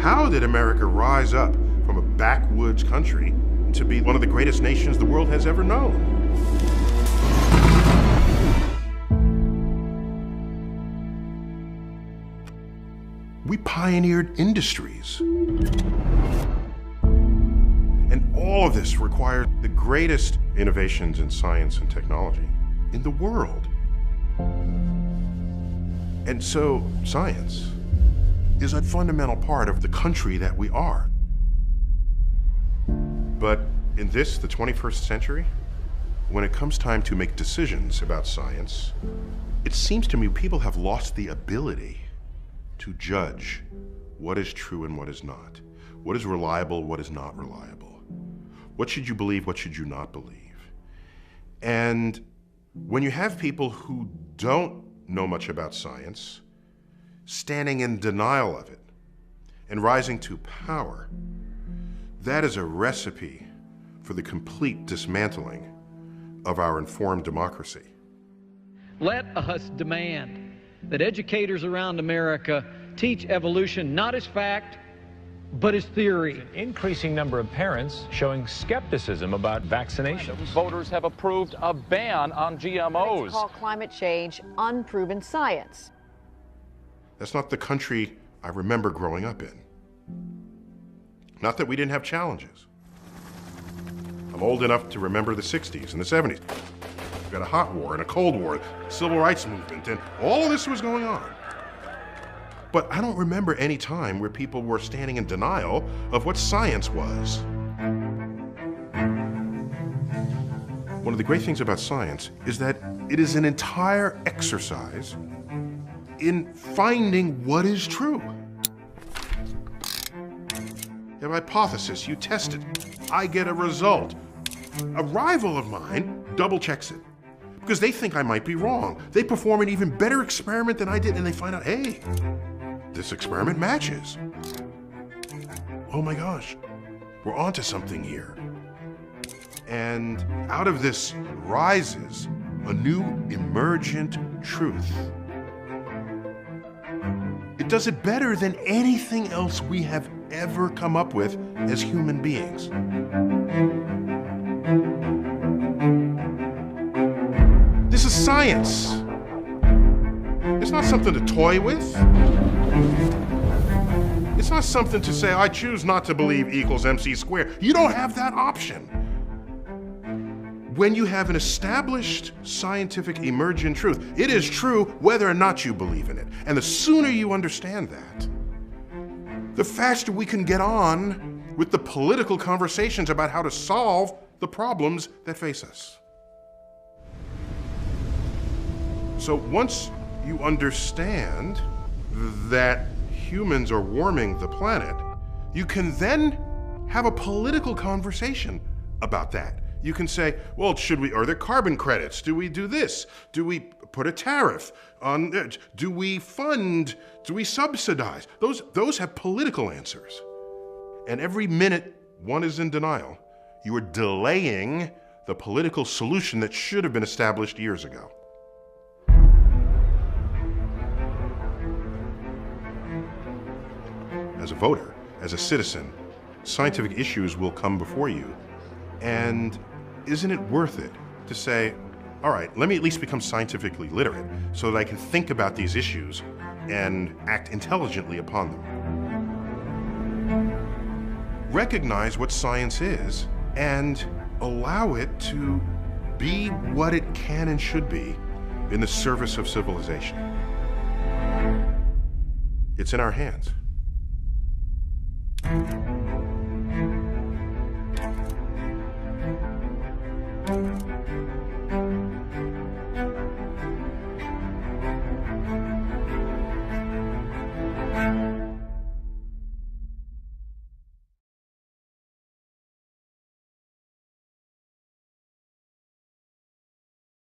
How did America rise up from a backwoods country to be one of the greatest nations the world has ever known? We pioneered industries. And all of this required the greatest innovations in science and technology in the world. And so science is a fundamental part of the country that we are. But in this, the 21st century, when it comes time to make decisions about science, it seems to me people have lost the ability to judge what is true and what is not. What is reliable, what is not reliable. What should you believe, what should you not believe? And when you have people who don't know much about science, standing in denial of it and rising to power, that is a recipe for the complete dismantling of our informed democracy. Let us demand that educators around America teach evolution not as fact, but as theory. An increasing number of parents showing skepticism about vaccinations. Voters have approved a ban on GMOs. Critics call climate change unproven science. That's not the country I remember growing up in. Not that we didn't have challenges. I'm old enough to remember the 60s and the 70s. We've got a hot war and a cold war, civil rights movement, and all of this was going on. But I don't remember any time where people were standing in denial of what science was. One of the great things about science is that it is an entire exercise in finding what is true. You have a hypothesis, you test it, I get a result. A rival of mine double checks it because they think I might be wrong. They perform an even better experiment than I did and they find out, hey, this experiment matches. Oh my gosh, we're onto something here. And out of this rises a new emergent truth. It does it better than anything else we have ever come up with as human beings. This is science. It's not something to toy with. It's not something to say, I choose not to believe equals MC squared. You don't have that option. When you have an established scientific emergent truth, it is true whether or not you believe in it. And the sooner you understand that, the faster we can get on with the political conversations about how to solve the problems that face us. So once you understand that humans are warming the planet, you can then have a political conversation about that. You can say, well, are there carbon credits? Do we do this? Do we put a tariff on it? Do we fund? Do we subsidize? Those have political answers. And every minute one is in denial, you are delaying the political solution that should have been established years ago. As a voter, as a citizen, scientific issues will come before you. And isn't it worth it to say, all right, let me at least become scientifically literate so that I can think about these issues and act intelligently upon them. Recognize what science is and allow it to be what it can and should be in the service of civilization. It's in our hands.